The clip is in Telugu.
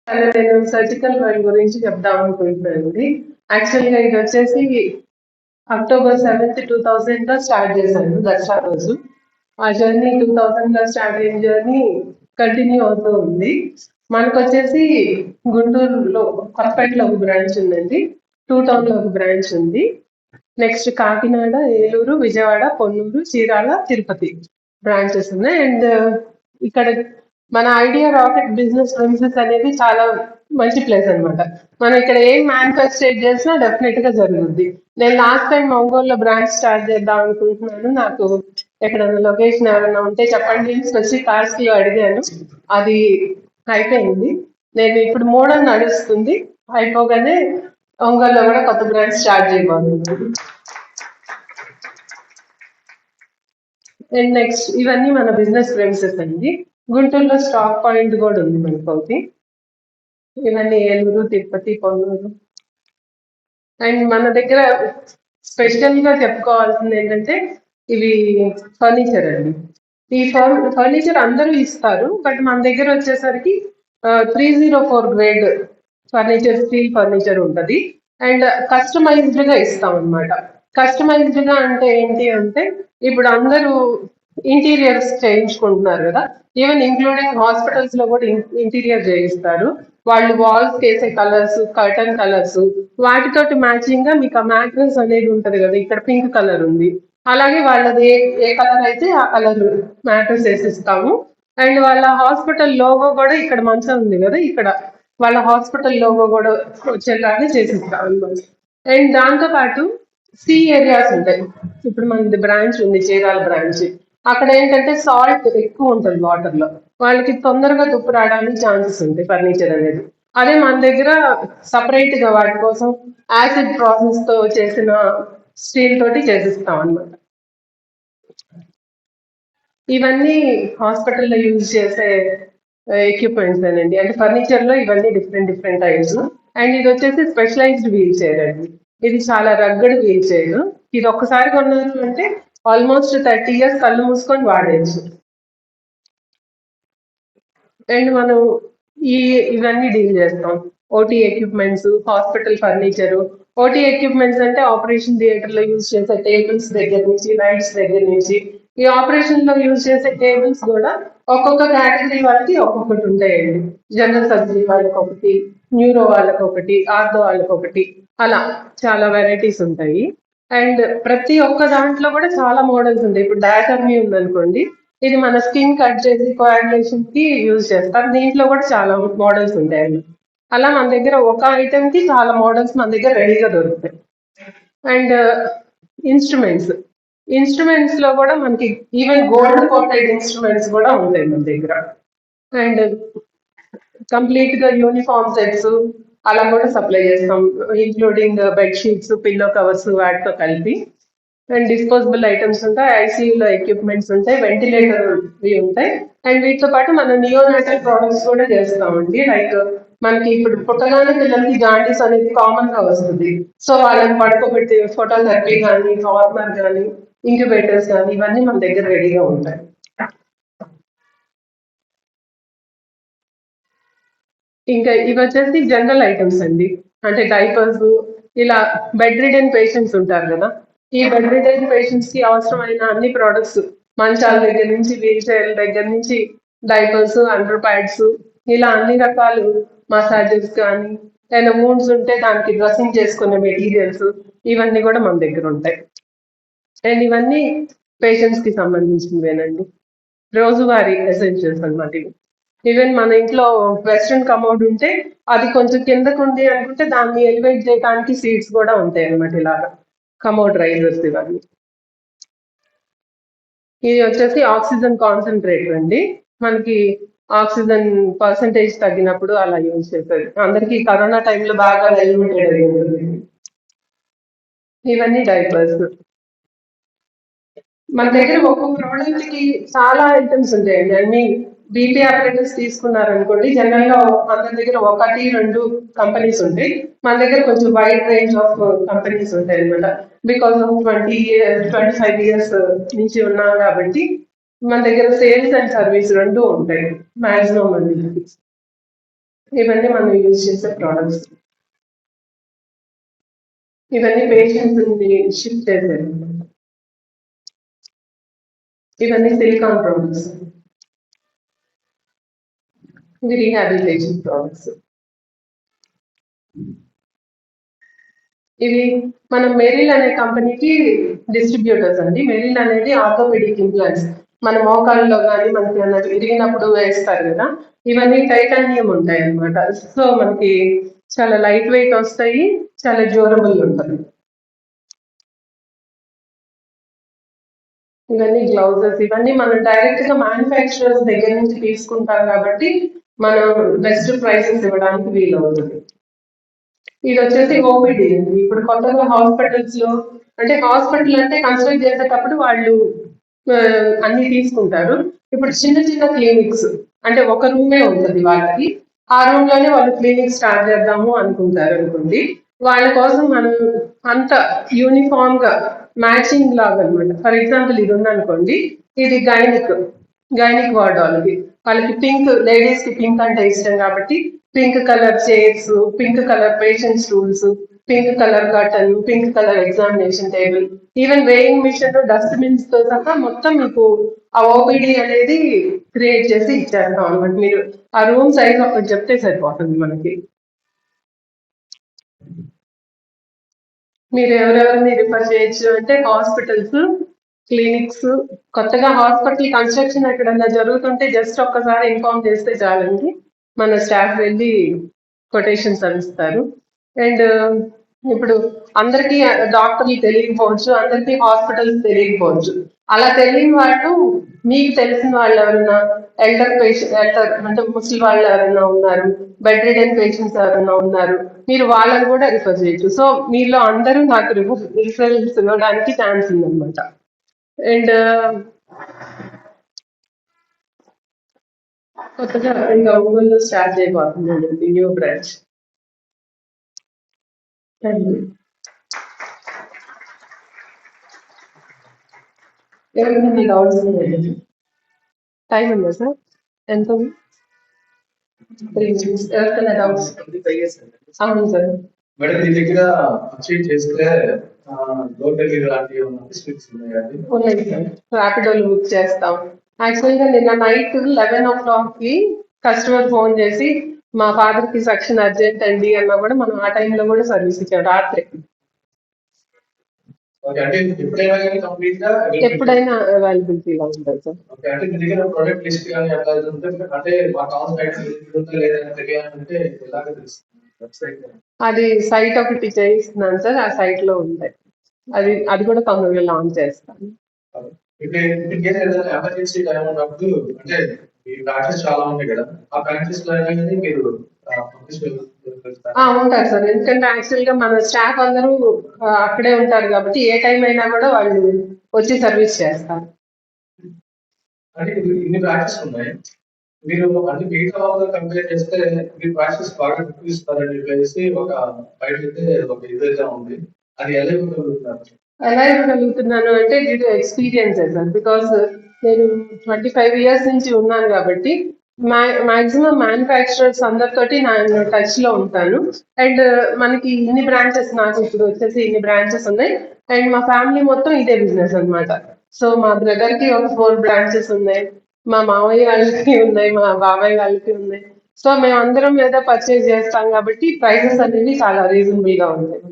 అలా నేను సర్జికల్ వర్క్ గురించి చెప్దాం అనుకుంటున్నానండి. యాక్చువల్‌గా ఇదొచ్చేసి అక్టోబర్ 7th, 2000లో స్టార్ట్ చేశాను దసరా రోజు. ఆ జర్నీ 2000లో స్టార్ట్ అయిన జర్నీ కంటిన్యూ అవుతూ ఉంది. మనకొచ్చేసి గుంటూరులో కొత్తపేటలో ఒక బ్రాంచ్ ఉందండి. టౌన్‌లో ఒక బ్రాంచ్ ఉంది. నెక్స్ట్ కాకినాడ, ఏలూరు, విజయవాడ, పొన్నూరు, చీరాల, తిరుపతి బ్రాంచెస్ ఉన్నాయి. అండ్ ఇక్కడ మన ఐడియా రాకెట్ బిజినెస్ ప్రెమిసెస్ అనేది చాలా మంచి ప్లేస్ అన్నమాట. మనం ఇక్కడ ఏం మ్యానుఫ్యాక్చర్ చేసినా డెఫినెట్ గా జరుగుద్ది. నేను లాస్ట్ టైం ఒంగోలులో బ్రాంచ్ స్టార్ట్ చేద్దాం అనుకుంటున్నాను. నాకు ఎక్కడైనా లొకేషన్ ఎవరైనా ఉంటే చెప్పండి అని వచ్చి కార్స్ లో అడిగాను. అది అయిపోయింది. నేను ఇప్పుడు మూడో నడుస్తుంది. అయిపోగానే ఒంగోలులో కూడా కొత్త బ్రాంచ్ స్టార్ట్ చేయబోతున్నాను. అండ్ నెక్స్ట్ ఇవన్నీ మన బిజినెస్ ప్రెమిసెస్ అండి. గుంటూరులో స్టాక్ పాయింట్ కూడా ఉంది మనకు ఒకటి. ఇవన్నీ ఏలూరు, తిరుపతి, పొన్నూరు. అండ్ మన దగ్గర స్పెషల్ గా చెప్పుకోవాల్సింది ఏంటంటే ఇవి ఫర్నిచర్ అండి. ఈ ఫర్నిచర్ అందరూ ఇస్తారు. బట్ మన దగ్గర వచ్చేసరికి 304 గ్రేడ్ ఫర్నిచర్, స్టీల్ ఫర్నిచర్ ఉంటది. అండ్ కస్టమైజ్డ్ గా ఇస్తాం అనమాట. కస్టమైజ్డ్ గా అంటే ఏంటి అంటే ఇప్పుడు అందరూ ఇంటీరియర్స్ చేయించుకుంటున్నారు కదా. ఈవెన్ ఇంక్లూడింగ్ హాస్పిటల్స్ లో కూడా ఇంటీరియర్ చేయిస్తారు. వాళ్ళు వాల్స్ వేసే కలర్స్, కర్టన్ కలర్స్, వాటితోటి మ్యాచింగ్ గా మీకు ఆ మ్యాట్రెస్ అనేది ఉంటది కదా. ఇక్కడ పింక్ కలర్ ఉంది. అలాగే వాళ్ళది ఏ కలర్ అయితే ఆ కలర్ మ్యాట్రెస్ వేసిస్తాము. అండ్ వాళ్ళ హాస్పిటల్ లోగో కూడా ఇక్కడ మంచం ఉంది కదా, ఇక్కడ వాళ్ళ హాస్పిటల్ లోగో కూడా వచ్చేలాగా చేసిస్తాం అన్నమాట. అండ్ దాంతో పాటు సీ ఏరియాస్ ఉంటాయి. ఇప్పుడు మనది బ్రాంచ్ ఉంది, చీరాల బ్రాంచ్. అక్కడ ఏంటంటే సాల్ట్ ఎక్కువ ఉంటుంది వాటర్ లో. వాళ్ళకి తొందరగా తుప్పు రావడానికి ఛాన్సెస్ ఉంటాయి ఫర్నిచర్ అనేది. అదే మన దగ్గర సపరేట్ గా వాటి కోసం యాసిడ్ ప్రాసెస్ తో చేసిన స్టీల్ తోటి చేసిస్తాం అన్నమాట. ఇవన్నీ హాస్పిటల్లో యూజ్ చేసే ఎక్విప్మెంట్స్ అండి. అంటే ఫర్నిచర్ లో ఇవన్నీ డిఫరెంట్ డిఫరెంట్ టైప్స్. అండ్ ఇది వచ్చేసి స్పెషలైజ్డ్ వీల్ చైర్ అండి. ఇది చాలా రగ్గడ్ వీల్ చైర్. ఇది ఒక్కసారి కొన్నారు అంటే ఆల్మోస్ట్ 30 years కళ్ళు మూసుకొని వాడేయచ్చు. అండ్ మనం ఈ ఇవన్నీ డీల్ చేస్తాం. OT equipments, hospital furniture. OT equipments అంటే ఆపరేషన్ థియేటర్ లో యూజ్ చేసే టేబుల్స్ దగ్గర నుంచి, లైట్స్ దగ్గర నుంచి, ఈ ఆపరేషన్ లో యూజ్ చేసే టేబుల్స్ కూడా ఒక్కొక్క కేటగిరీ వాళ్ళకి ఒక్కొక్కటి ఉంటాయండి. జనరల్ సర్జరీ వాళ్ళకి ఒకటి, న్యూరో వాళ్ళకి ఒకటి, ఆర్థో వాళ్ళకి ఒకటి, అలా చాలా వెరైటీస్ ఉంటాయి. అండ్ ప్రతి ఒక్క దాంట్లో కూడా చాలా మోడల్స్ ఉంటాయి. ఇప్పుడు డయాటర్మీ ఉందనుకోండి, ఇది మన స్కిన్ కట్ చేసి కోఆర్డినేషన్ కి యూజ్ చేస్తారు. దీంట్లో కూడా చాలా మోడల్స్ ఉంటాయి. అలా మన దగ్గర ఒక ఐటమ్ కి చాలా మోడల్స్ మన దగ్గర రెడీగా దొరుకుతాయి. అండ్ ఇన్స్ట్రుమెంట్స్, ఇన్స్ట్రుమెంట్స్ లో కూడా మనకి ఈవెన్ గోల్డ్ కోటెడ్ ఇన్స్ట్రుమెంట్స్ కూడా ఉంటాయి మన దగ్గర. అండ్ కంప్లీట్ గా యూనిఫామ్ సెట్స్ అలా కూడా సప్లై చేస్తాం, including bed sheets, pillow covers వాటితో కలిపి. అండ్ డిస్పోజబుల్ ఐటమ్స్ ఉంటాయి, ఐసీయూలో ఎక్విప్మెంట్స్ ఉంటాయి, వెంటిలేటర్ ఉంటాయి. అండ్ వీటితో పాటు మనం నియోనాటల్ ప్రోడక్ట్స్ కూడా చేస్తామండి. లైక్ మనకి ఇప్పుడు పుట్టగానే పిల్లలకి జాండీస్ అనేది కామన్ గా వస్తుంది. సో వాళ్ళని పడుకోబెట్టి ఫోటోథెరపీ కానీ, ఫార్మర్ కానీ, ఇంక్యుబేటర్స్ కానీ, ఇవన్నీ మన దగ్గర రెడీగా ఉంటాయి. ఇంకా ఇవి వచ్చేసి జనరల్ ఐటమ్స్ అండి. అంటే డైపర్స్, ఇలా బెడ్ రిడెన్ పేషెంట్స్ ఉంటారు కదా. ఈ బెడ్ రిడెన్ పేషెంట్స్ కి అవసరమైన అన్ని ప్రోడక్ట్స్, మంచాల దగ్గర నుంచి, వీల్ చైర్ దగ్గర నుంచి, డైపర్స్, అండర్ ప్యాడ్స్, ఇలా అన్ని రకాలు, మసాజెస్ కానీ, ఏదైనా వూండ్స్ ఉంటే దానికి డ్రెస్సింగ్ చేసుకునే మెటీరియల్స్, ఇవన్నీ కూడా మన దగ్గర ఉంటాయి. అండ్ ఇవన్నీ పేషెంట్స్ కి సంబంధించినవేనండి. రోజువారీ ఎసెన్షియల్స్ అన్నమాట ఇవి. ఈవెన్ మన ఇంట్లో వెస్ట్రన్ కమోడ్ ఉంటే అది కొంచెం కిందకు ఉంది అనుకుంటే దాన్ని ఎలివేట్ చేయడానికి సీట్స్ కూడా ఉంటాయి అన్నమాట. ఇలాగా కమోడ్ రైజర్స్ ఇవన్నీ. ఇది వచ్చేసి ఆక్సిజన్ కాన్సన్ట్రేటర్ అండి. మనకి ఆక్సిజన్ పర్సంటేజ్ తగ్గినప్పుడు అలా యూజ్ చేస్తారు. అందరికి కరోనా టైంలో బాగా ఎలివేటెడ్ అయి ఉంటుంది. ఇవన్నీ డైపర్స్. మన దగ్గర ఒక్కొక్క ప్రోడక్ట్ కి చాలా ఐటమ్స్ ఉంటాయండి. అన్ని బీపీ ఆపరేటర్స్ తీసుకున్నారనుకోండి, జనరల్ గా అందరి దగ్గర ఒకటి రెండు కంపెనీస్ ఉంటాయి. మన దగ్గర కొంచెం వైడ్ రేంజ్ ఆఫ్ కంపెనీస్ ఉంటాయి అనమాట. బికాస్ ఆఫ్ 25 years నుంచి ఉన్నాం కాబట్టి మన దగ్గర సేల్స్ అండ్ సర్వీస్ రెండు ఉంటాయి మాక్సిమం మంది. ఇవన్నీ మనం యూజ్ చేసే ప్రోడక్ట్స్. ఇవన్నీ పేషెంట్స్ షిఫ్ట్ చేసేది. ఇవన్నీ సిలికాన్ ప్రోడక్ట్స్. ఇది రీహాబిలిటేషన్ ప్రోడక్ట్స్. ఇవి మనం మెరిల్ అనే కంపెనీకి డిస్ట్రిబ్యూటర్స్ అండి. మెరిల్ అనేది ఆర్థోపెడిక్ ఇంప్లాంట్స్. మన మోకాళ్ళలో కానీ మనకి ఇరిగినప్పుడు వేస్తారు కదా, ఇవన్నీ టైటానియం ఉంటాయి అన్నమాట. సో మనకి చాలా లైట్ వెయిట్ వస్తాయి, చాలా డ్యూరబుల్ ఉంటుంది. ఇవన్నీ గ్లౌజెస్. ఇవన్నీ మనం డైరెక్ట్ గా మ్యానుఫ్యాక్చరర్స్ దగ్గర నుంచి తీసుకుంటాం కాబట్టి మనం బెస్ట్ ప్రైసెస్ ఇవ్వడానికి వీలవుతుంది. ఇది వచ్చేసి ఓపీడీ అండి. ఇప్పుడు కొత్తగా హాస్పిటల్స్ లో, అంటే హాస్పిటల్ అంటే కన్స్ట్రక్ట్ చేసేటప్పుడు వాళ్ళు అన్ని తీసుకుంటారు. ఇప్పుడు చిన్న చిన్న క్లినిక్స్ అంటే ఒక రూమే ఉంటుంది వాళ్ళకి, ఆ రూమ్ లోనే వాళ్ళు క్లినిక్ స్టార్ట్ చేద్దాము అనుకుంటారు అనుకోండి. వాళ్ళ కోసం మనం అంత యూనిఫామ్ గా మ్యాచింగ్ లాగా అనమాట. ఫర్ ఎగ్జాంపుల్ ఇది ఉందనుకోండి, ఇది గైనిక్ వార్డ్ వాళ్ళకి పింక్, లేడీస్ కి పింక్ అంటే ఇష్టం కాబట్టి pink colour chairs, pink colour patient stools, pink colour curtain, pink colour examination table, even weighing machine, dustbins తో సహా మొత్తం మీకు ఆ ఓపీడీ అనేది క్రియేట్ చేసి ఇచ్చేస్తాం అనమాట. మీరు ఆ రూమ్ సైజ్ ఒకటి చెప్తే సరిపోతుంది మనకి. మీరు ఎవరెవరిని రిఫర్ చేయొచ్చు అంటే హాస్పిటల్స్, క్లినిక్స్, కొత్తగా హాస్పిటల్ కన్స్ట్రక్షన్ ఎక్కడన్నా జరుగుతుంటే జస్ట్ ఒక్కసారి ఇన్ఫార్మ్ చేస్తే చాలండి, మన స్టాఫ్ వెళ్ళి కొటేషన్స్ అందిస్తారు. అండ్ ఇప్పుడు అందరికీ డాక్టర్లు తెలియకపోవచ్చు, అందరికీ హాస్పిటల్స్ తెలియకపోవచ్చు. అలా తెలియని వాళ్ళు, మీకు తెలిసిన వాళ్ళు ఎవరైనా ఎల్డర్ అంటే ముసలి వాళ్ళు ఎవరైనా ఉన్నారు, బెడ్ రిడెన్ పేషెంట్స్ ఎవరైనా ఉన్నారు, మీరు వాళ్ళని కూడా రిఫర్ చేయొచ్చు. సో మీలో అందరూ నాకు రిఫరెన్స్ ఇవ్వడానికి ఛాన్స్ ఉందన్నమాట. అండ్ కొత్తగా ఇంకా ఒంగోలులో స్టార్ట్ చేయబోతుందండి న్యూ బ్రాంచ్. ఎవరికైనా డౌట్స్ ఉన్నాయండి? టైం ఉందా సార్? ఎంత ఉంది? 3 minutes. ఎవరికైనా డౌట్స్? అవును సార్. మేడం మీ దగ్గర పర్చేజ్ చేస్తే డోర్ డెలివరీ లాంటివి ఉన్నాయి సార్. ర్యాపిడోలు బుక్ చేస్తాం. యాక్చువల్గా నిన్న నైట్ 11 o'clock కస్టమర్ ఫోన్ చేసి మా ఫాదర్ కి సెక్షన్ అర్జెంట్ అండి అన్నా కూడా మనం ఆ టైంలో కూడా సర్వీస్ ఇచ్చాం రాత్రి. ఎప్పుడైనా అవైలబిలిటీగా ఉంటుంది సార్. అంటే మీ దగ్గర ప్రొడక్ట్ లిస్ట్ కానీ అట్లా అంటే మా టౌన్ లేదంటే ఎలాగ తెలుస్తుంది? అది సైట్ ఒకటి చేయిస్తున్నాను సార్, ఆ సైట్ లో ఉంటాయి. అది కూడా తొందరగా లాంచ్ చేస్తాను. ఎమర్జెన్సీ టైం ఉన్నప్పుడు అంటే ఈ బ్రాంచెస్ చాలా ఉంటాయి కదా, ఆ బ్రాంచెస్ లో అనేది మీరు ఉంటారు సార్. ఎందుకంటే యాక్చువల్ గా మన స్టాఫ్ అందరూ అక్కడే ఉంటారు కాబట్టి ఏ టైం అయినా కూడా వాళ్ళు వచ్చి సర్వీస్ చేస్తారు. అంటే ఇన్ని బ్రాంచెస్ ఉన్నాయి, మీరు అంటే మిగతా వాళ్ళతో కంపేర్ చేస్తే మీ బ్రాంచెస్ బాగా ఇస్తారని చెప్పేసి ఒక బయట ఒక ఇదైతే ఉంది, అది ఎలా ఇవ్వగలుగుతున్నాను అంటే due to experience sir. Because నేను 25 years నుంచి ఉన్నాను కాబట్టి మాక్సిమం మ్యానుఫ్యాక్చరర్స్ అందరితోటి నేను టచ్ లో ఉంటాను. అండ్ మనకి ఇన్ని బ్రాంచెస్, నాకు ఇప్పుడు వచ్చేసి ఇన్ని బ్రాంచెస్ ఉన్నాయి. అండ్ మా ఫ్యామిలీ మొత్తం ఇదే బిజినెస్ అనమాట. సో మా బ్రదర్ కి ఒక 4 branches ఉన్నాయి, మా మావయ్య వాళ్ళకి ఉన్నాయి, మా బాబాయ్ వాళ్ళకి ఉన్నాయి. సో మేము అందరం ఏదో పర్చేజ్ చేస్తాం కాబట్టి ప్రైసెస్ అనేవి చాలా రీజనబుల్ గా ఉంటాయి.